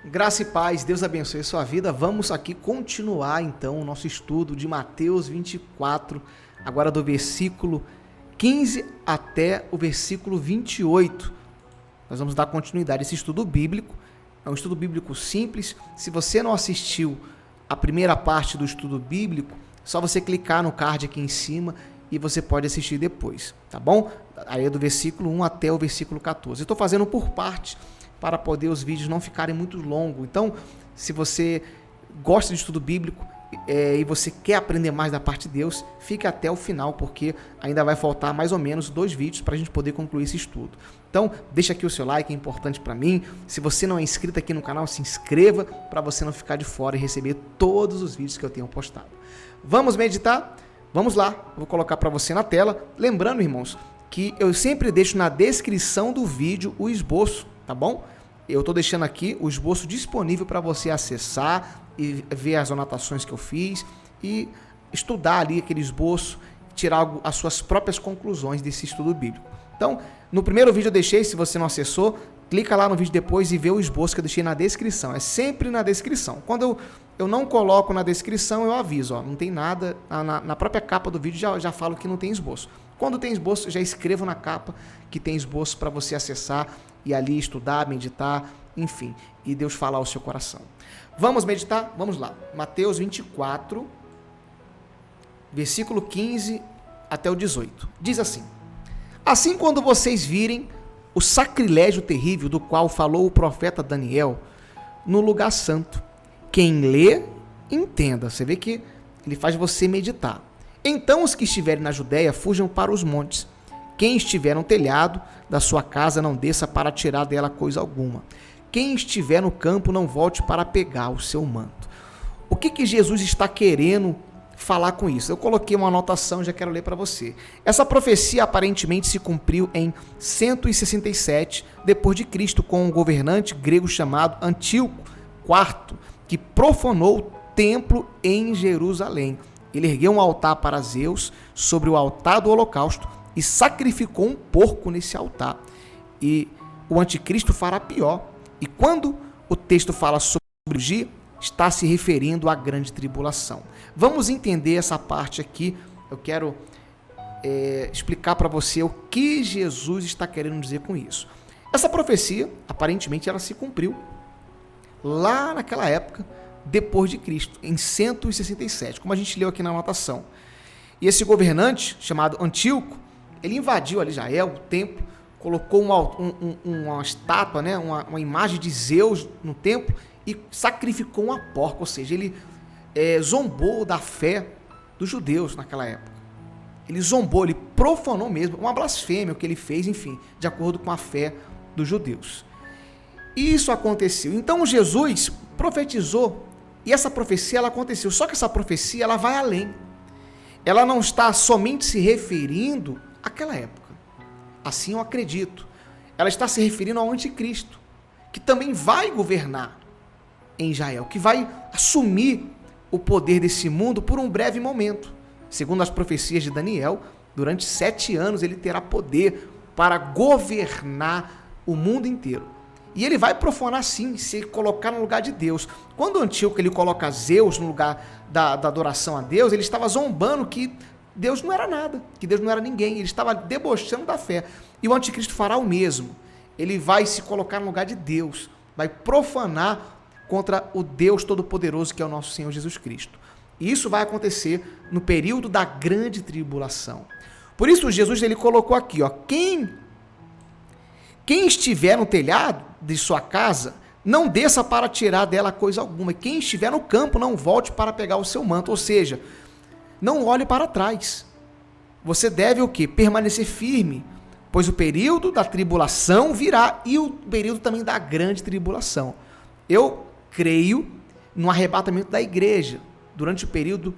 Graça e paz, Deus abençoe a sua vida. Vamos aqui continuar então o nosso estudo de Mateus 24, agora do versículo 15 até o versículo 28. Nós vamos dar continuidade a esse estudo bíblico. É um estudo bíblico simples. Se você não assistiu a primeira parte do estudo bíblico, é só você clicar no card aqui em cima e você pode assistir depois, tá bom? Aí é do versículo 1 até o versículo 14. Eu estou fazendo por parte, para poder os vídeos não ficarem muito longos. Então, se você gosta de estudo bíblico e você quer aprender mais da parte de Deus, fique até o final, porque ainda vai faltar mais ou menos 2 vídeos para a gente poder concluir esse estudo. Então, deixa aqui o seu like, é importante para mim. Se você não é inscrito aqui no canal, se inscreva para você não ficar de fora e receber todos os vídeos que eu tenho postado. Vamos meditar? Vamos lá, eu vou colocar para você na tela. Lembrando, irmãos, que eu sempre deixo na descrição do vídeo o esboço, tá bom? Eu estou deixando aqui o esboço disponível para você acessar e ver as anotações que eu fiz e estudar ali aquele esboço, tirar as suas próprias conclusões desse estudo bíblico. Então, no primeiro vídeo eu deixei, se você não acessou, clica lá no vídeo depois e vê o esboço que eu deixei na descrição. É sempre na descrição. Quando eu não coloco na descrição, eu aviso, ó, não tem nada, na própria capa do vídeo já falo que não tem esboço. Quando tem esboço, já escrevo na capa que tem esboço para você acessar e ali estudar, meditar, enfim, e Deus falar ao seu coração. Vamos meditar? Vamos lá. Mateus 24, versículo 15 até o 18. Diz assim: Assim, quando vocês virem o sacrilégio terrível do qual falou o profeta Daniel no lugar santo, quem lê, entenda. Você vê que ele faz você meditar. Então os que estiverem na Judéia fujam para os montes. Quem estiver no telhado da sua casa não desça para tirar dela coisa alguma. Quem estiver no campo não volte para pegar o seu manto. O que Jesus está querendo falar com isso? Eu coloquei uma anotação, já quero ler para você. Essa profecia aparentemente se cumpriu em 167 depois de Cristo, com um governante grego chamado Antíoco IV, que profanou o templo em Jerusalém. Ele ergueu um altar para Zeus sobre o altar do holocausto e sacrificou um porco nesse altar. E o anticristo fará pior. E quando o texto fala sobre o dia, está se referindo à grande tribulação. Vamos entender essa parte aqui. Eu quero explicar para você o que Jesus está querendo dizer com isso. Essa profecia, aparentemente, ela se cumpriu lá naquela época, depois de Cristo, em 167, como a gente leu aqui na anotação. E esse governante, chamado Antíoco, ele invadiu ali Israel, o templo, colocou uma estátua, né, uma imagem de Zeus no templo e sacrificou uma porca, ou seja, ele zombou da fé dos judeus naquela época. Ele zombou, ele profanou mesmo, uma blasfêmia o que ele fez, enfim, de acordo com a fé dos judeus. Isso aconteceu. Então Jesus profetizou e essa profecia ela aconteceu. Só que essa profecia ela vai além. Ela não está somente se referindo àquela época. Assim eu acredito. Ela está se referindo ao anticristo, que também vai governar em Israel, que vai assumir o poder desse mundo por um breve momento. Segundo as profecias de Daniel, durante 7 anos ele terá poder para governar o mundo inteiro. E ele vai profanar sim, se colocar no lugar de Deus. Quando o Antíoco ele coloca Zeus no lugar da adoração a Deus, ele estava zombando que Deus não era nada, que Deus não era ninguém. Ele estava debochando da fé. E o anticristo fará o mesmo. Ele vai se colocar no lugar de Deus, vai profanar contra o Deus Todo-Poderoso que é o nosso Senhor Jesus Cristo. E isso vai acontecer no período da grande tribulação. Por isso Jesus ele colocou aqui, ó, quem estiver no telhado de sua casa, não desça para tirar dela coisa alguma. Quem estiver no campo, não volte para pegar o seu manto. Ou seja, não olhe para trás. Você deve o quê? Permanecer firme, pois o período da tribulação virá e o período também da grande tribulação. Eu creio no arrebatamento da igreja durante o período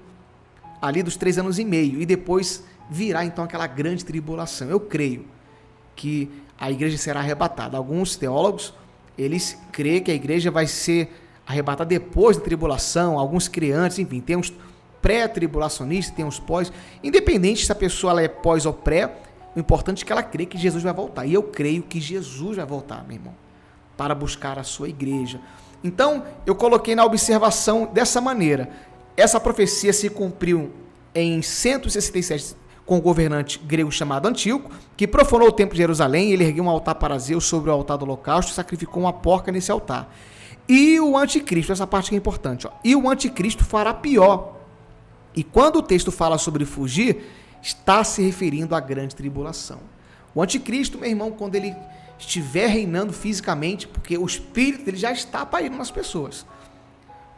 ali dos 3 anos e meio e depois virá então aquela grande tribulação. Eu creio que a igreja será arrebatada. Alguns teólogos, eles creem que a igreja vai ser arrebatada depois da tribulação, alguns creem antes, enfim, tem uns pré-tribulacionistas, tem uns pós, independente se a pessoa ela é pós ou pré, o importante é que ela crê que Jesus vai voltar, e eu creio que Jesus vai voltar, meu irmão. para buscar a sua igreja. Então, eu coloquei na observação dessa maneira. Essa profecia se cumpriu em 167 com o governante grego chamado Antíoco, que profanou o templo de Jerusalém. Ele ergueu um altar para Zeus sobre o altar do holocausto e sacrificou uma porca nesse altar. E o anticristo, essa parte que é importante, e o anticristo fará pior. E quando o texto fala sobre fugir, está se referindo à grande tribulação. O anticristo, meu irmão, quando ele estiver reinando fisicamente, porque o espírito dele já está pairando nas pessoas.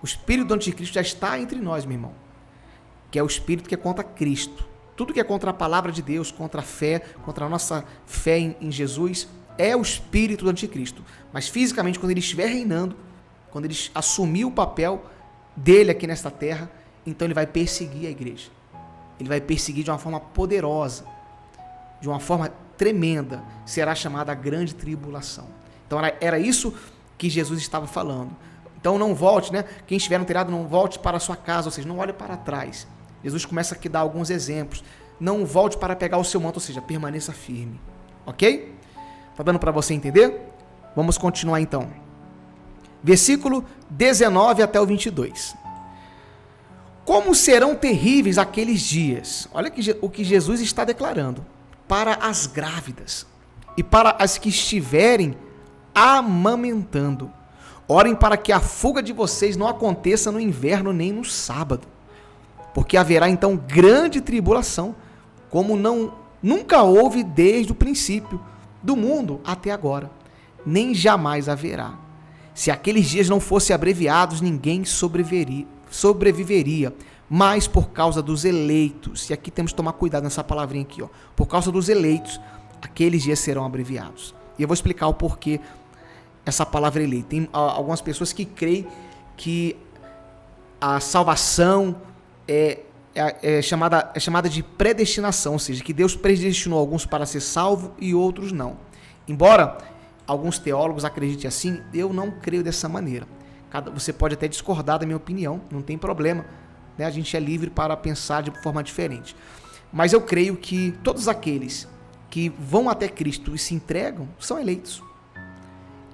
O espírito do anticristo já está entre nós, meu irmão. Que é o espírito que é contra Cristo. Tudo que é contra a palavra de Deus, contra a fé, contra a nossa fé em Jesus, é o espírito do anticristo. Mas fisicamente, quando ele estiver reinando, quando ele assumir o papel dele aqui nesta terra, então ele vai perseguir a igreja. Ele vai perseguir de uma forma poderosa, de uma forma tremenda. Será chamada a grande tribulação. Então era isso que Jesus estava falando. Então não volte, né? Quem estiver no telhado, não volte para a sua casa, ou seja, não olhe para trás. Jesus começa aqui a dar alguns exemplos. Não volte para pegar o seu manto, ou seja, permaneça firme. Ok? Tá dando para você entender? Vamos continuar então. Versículo 19 até o 22. Como serão terríveis aqueles dias? Olha o que Jesus está declarando. Para as grávidas e para as que estiverem amamentando. Orem para que a fuga de vocês não aconteça no inverno nem no sábado. Porque haverá então grande tribulação, como nunca houve desde o princípio do mundo até agora. Nem jamais haverá. Se aqueles dias não fossem abreviados, ninguém sobreviveria, mas por causa dos eleitos, e aqui temos que tomar cuidado nessa palavrinha aqui, ó, por causa dos eleitos, aqueles dias serão abreviados. E eu vou explicar o porquê essa palavra eleito. Tem algumas pessoas que creem que a salvação é chamada de predestinação, ou seja, que Deus predestinou alguns para ser salvo e outros não. Embora alguns teólogos acreditem assim, eu não creio dessa maneira. Você pode até discordar da minha opinião, não tem problema, né? A gente é livre para pensar de forma diferente. Mas eu creio que todos aqueles que vão até Cristo e se entregam são eleitos.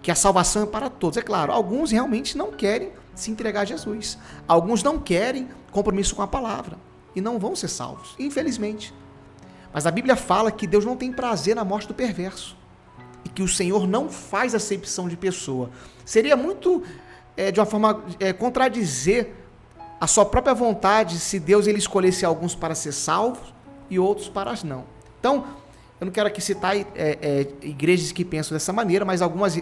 Que a salvação é para todos. É claro, alguns realmente não querem se entregar a Jesus. Alguns não querem compromisso com a palavra e não vão ser salvos, infelizmente. Mas a Bíblia fala que Deus não tem prazer na morte do perverso e que o Senhor não faz acepção de pessoa. Seria muito, de uma forma, contradizer a sua própria vontade se Deus ele escolhesse alguns para ser salvos e outros para não. Então, eu não quero aqui citar igrejas que pensam dessa maneira, mas algumas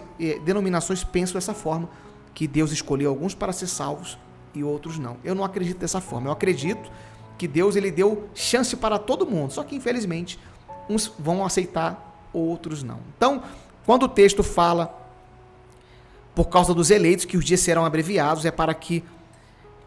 denominações pensam dessa forma, que Deus escolheu alguns para ser salvos e outros não. Eu não acredito dessa forma. Eu acredito que Deus ele deu chance para todo mundo, só que infelizmente uns vão aceitar, outros não. Então, quando o texto fala por causa dos eleitos que os dias serão abreviados, é para que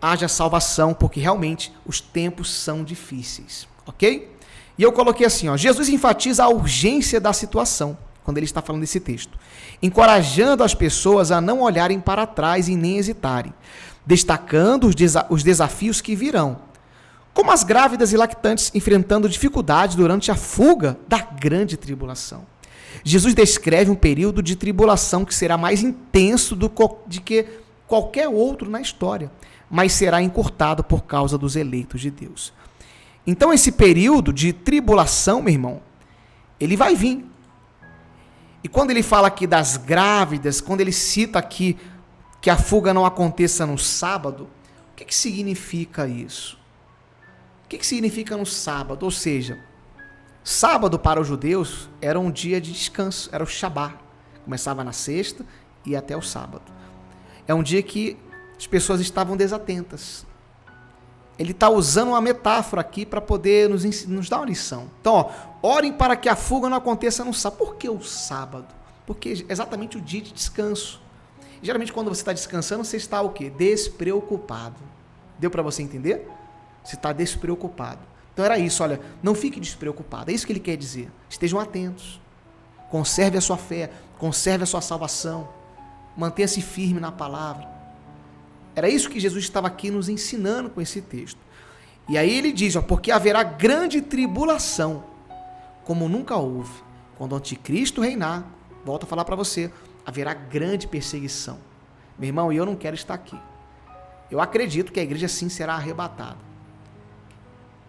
haja salvação, porque realmente os tempos são difíceis, ok? E eu coloquei assim, ó, Jesus enfatiza a urgência da situação, quando ele está falando desse texto, encorajando as pessoas a não olharem para trás e nem hesitarem, destacando os desafios que virão, como as grávidas e lactantes enfrentando dificuldades durante a fuga da grande tribulação. Jesus descreve um período de tribulação que será mais intenso do que qualquer outro na história, mas será encurtado por causa dos eleitos de Deus. Então esse período de tribulação, meu irmão, ele vai vir. E quando ele fala aqui das grávidas, quando ele cita aqui que a fuga não aconteça no sábado, o que significa isso? O que significa no sábado? Ou seja, sábado para os judeus era um dia de descanso, era o Shabá. Começava na sexta e até o sábado. É um dia que as pessoas estavam desatentas. Ele está usando uma metáfora aqui para poder nos dar uma lição. Então, ó, orem para que a fuga não aconteça no sábado. Por que o sábado? Porque é exatamente o dia de descanso. Geralmente, quando você está descansando, você está o quê? Despreocupado. Deu para você entender? Você está despreocupado. Então era isso, olha, não fique despreocupado. É isso que ele quer dizer. Estejam atentos. Conserve a sua fé, conserve a sua salvação. Mantenha-se firme na palavra. Era isso que Jesus estava aqui nos ensinando com esse texto. E aí ele diz, ó, porque haverá grande tribulação, como nunca houve. Quando o anticristo reinar, volto a falar para você, haverá grande perseguição. Meu irmão, e eu não quero estar aqui. Eu acredito que a igreja sim será arrebatada.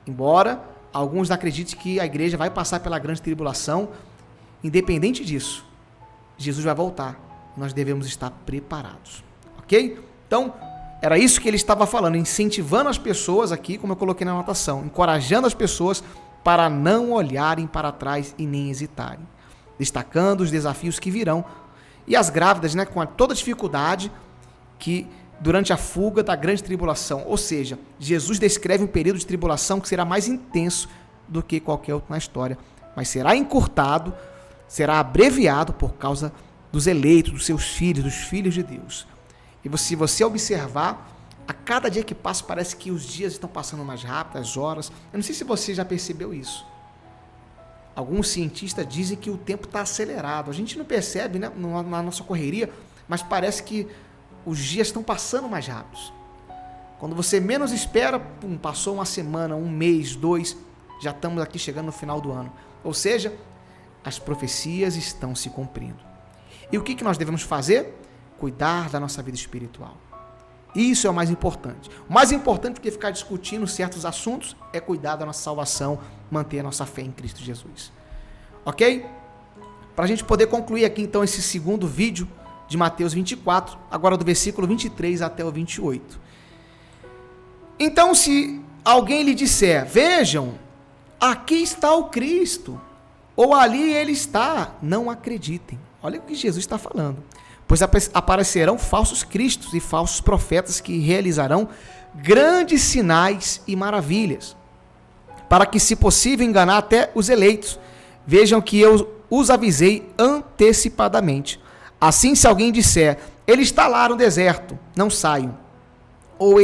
Embora alguns acreditem que a igreja vai passar pela grande tribulação, independente disso, Jesus vai voltar. Nós devemos estar preparados. Ok? Então, era isso que ele estava falando, incentivando as pessoas aqui, como eu coloquei na anotação, encorajando as pessoas para não olharem para trás e nem hesitarem, destacando os desafios que virão e as grávidas, né, com toda a dificuldade que durante a fuga da grande tribulação. Ou seja, Jesus descreve um período de tribulação que será mais intenso do que qualquer outro na história, mas será encurtado, será abreviado por causa dos eleitos, dos seus filhos, dos filhos de Deus. E se você observar, a cada dia que passa parece que os dias estão passando mais rápido, as horas. Eu não sei se você já percebeu isso. Alguns cientistas dizem que o tempo está acelerado. A gente não percebe, né, na nossa correria, mas parece que os dias estão passando mais rápidos. Quando você menos espera, passou uma semana, um mês, 2, já estamos aqui chegando no final do ano. Ou seja, as profecias estão se cumprindo. E o que nós devemos fazer? Cuidar da nossa vida espiritual. Isso é o mais importante. O mais importante do que ficar discutindo certos assuntos é cuidar da nossa salvação, manter a nossa fé em Cristo Jesus. Ok? Para a gente poder concluir aqui então esse segundo vídeo de Mateus 24, agora do versículo 23 até o 28. Então, se alguém lhe disser, vejam, aqui está o Cristo, ou ali ele está, não acreditem. Olha o que Jesus está falando. Pois aparecerão falsos cristos e falsos profetas que realizarão grandes sinais e maravilhas, para que, se possível, enganar até os eleitos. Vejam que eu os avisei antecipadamente. Assim, se alguém disser, ele está lá no deserto, não saiam. Ou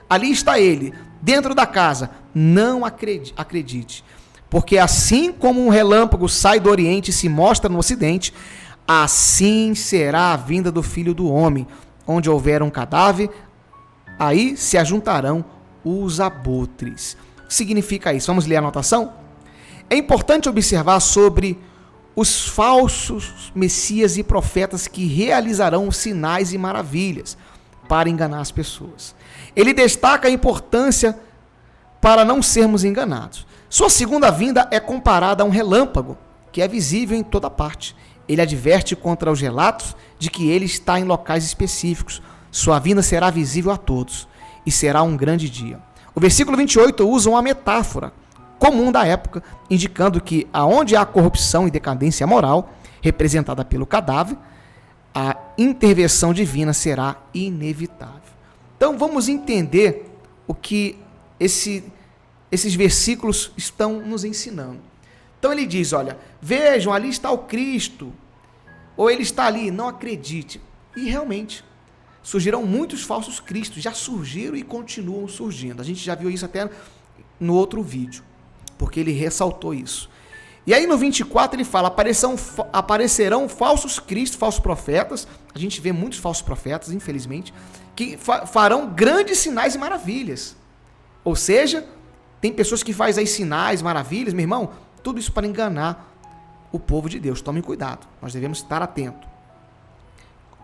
ali está ele, dentro da casa, não acredite. Porque assim como um relâmpago sai do Oriente e se mostra no Ocidente, assim será a vinda do Filho do Homem. Onde houver um cadáver, aí se ajuntarão os abutres. O que significa isso? Vamos ler a anotação? É importante observar sobre os falsos messias e profetas que realizarão sinais e maravilhas para enganar as pessoas. Ele destaca a importância para não sermos enganados. Sua segunda vinda é comparada a um relâmpago, que é visível em toda parte. Ele adverte contra os relatos de que ele está em locais específicos. Sua vinda será visível a todos, e será um grande dia. O versículo 28 usa uma metáfora comum da época, indicando que aonde há corrupção e decadência moral, representada pelo cadáver, a intervenção divina será inevitável. Então vamos entender o que esses versículos estão nos ensinando. Então ele diz, olha, vejam, ali está o Cristo, ou ele está ali, não acredite. E realmente, surgirão muitos falsos cristos, já surgiram e continuam surgindo. A gente já viu isso até no outro vídeo, porque ele ressaltou isso. E aí no 24 ele fala, aparecerão falsos cristos, falsos profetas, a gente vê muitos falsos profetas, infelizmente, que farão grandes sinais e maravilhas. Ou seja, tem pessoas que fazem aí sinais, maravilhas, meu irmão, tudo isso para enganar o povo de Deus. Tomem cuidado, nós devemos estar atentos.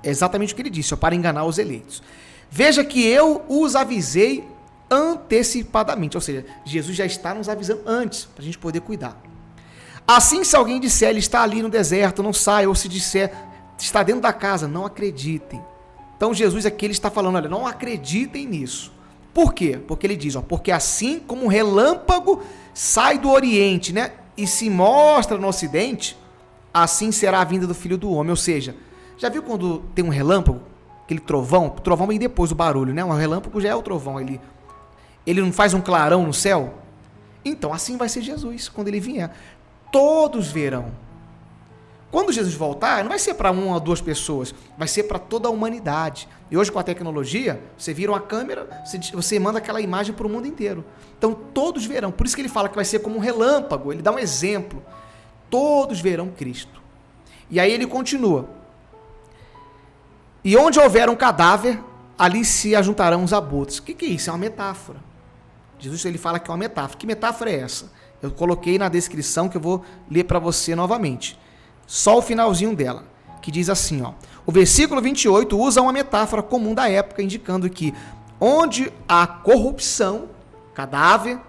É exatamente o que ele disse, para enganar os eleitos. Veja que eu os avisei antecipadamente, ou seja, Jesus já está nos avisando antes, para a gente poder cuidar. Assim, se alguém disser, ele está ali no deserto, não sai, ou se disser, está dentro da casa, não acreditem. Então Jesus aqui ele está falando, olha, não acreditem nisso. Por quê? Porque ele diz, porque assim como um relâmpago sai do Oriente, né, e se mostra no Ocidente, assim será a vinda do Filho do Homem. Ou seja, já viu quando tem um relâmpago, aquele trovão? O trovão vem depois do barulho, né? Um relâmpago já é o trovão, ele não faz um clarão no céu? Então assim vai ser Jesus quando ele vier. Todos verão. Quando Jesus voltar, não vai ser para uma ou duas pessoas, vai ser para toda a humanidade. E hoje com a tecnologia, você vira uma câmera, você manda aquela imagem para o mundo inteiro. Então todos verão. Por isso que ele fala que vai ser como um relâmpago, ele dá um exemplo. Todos verão Cristo. E aí ele continua. E onde houver um cadáver, ali se ajuntarão os abutres. O que é isso? É uma metáfora. Jesus ele fala que é uma metáfora. Que metáfora é essa? Eu coloquei na descrição que eu vou ler para você novamente. Só o finalzinho dela. que diz assim, ó. O versículo 28 usa uma metáfora comum da época, indicando que onde há corrupção, cadáver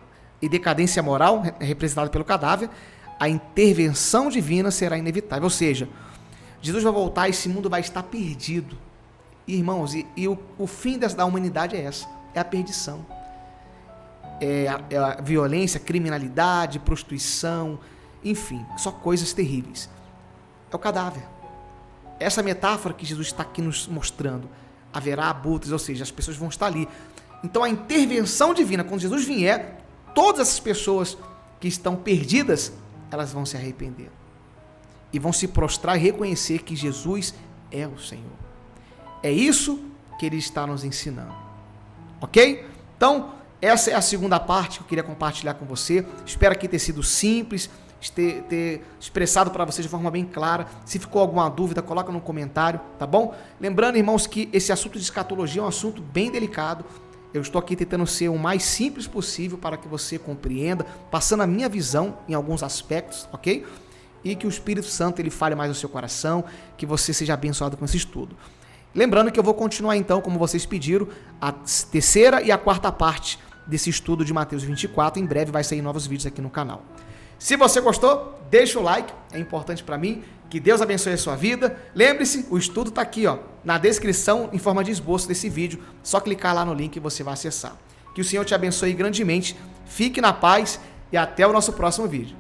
e decadência moral, representada pelo cadáver, a intervenção divina será inevitável. Ou seja, Jesus vai voltar e esse mundo vai estar perdido. Irmãos, o fim da humanidade é essa, é a perdição. É a violência, criminalidade, prostituição, enfim, só coisas terríveis. É o cadáver. Essa metáfora que Jesus está aqui nos mostrando. Haverá abutres, ou seja, as pessoas vão estar ali. Então a intervenção divina, quando Jesus vier, todas essas pessoas que estão perdidas, elas vão se arrepender. E vão se prostrar e reconhecer que Jesus é o Senhor. É isso que ele está nos ensinando. Ok? Então, essa é a segunda parte que eu queria compartilhar com você. Espero que tenha sido simples, ter expressado para você de forma bem clara. Se ficou alguma dúvida, coloca no comentário, tá bom? Lembrando, irmãos, que esse assunto de escatologia é um assunto bem delicado. Eu estou aqui tentando ser o mais simples possível para que você compreenda, passando a minha visão em alguns aspectos, ok? E que o Espírito Santo ele fale mais no seu coração, que você seja abençoado com esse estudo. Lembrando que eu vou continuar então, como vocês pediram, a terceira e a quarta parte desse estudo de Mateus 24. Em breve vai sair novos vídeos aqui no canal. Se você gostou, deixa o like, é importante para mim. Que Deus abençoe a sua vida. Lembre-se, o estudo está aqui, ó, na descrição em forma de esboço desse vídeo. Só clicar lá no link e você vai acessar. Que o Senhor te abençoe grandemente. Fique na paz e até o nosso próximo vídeo.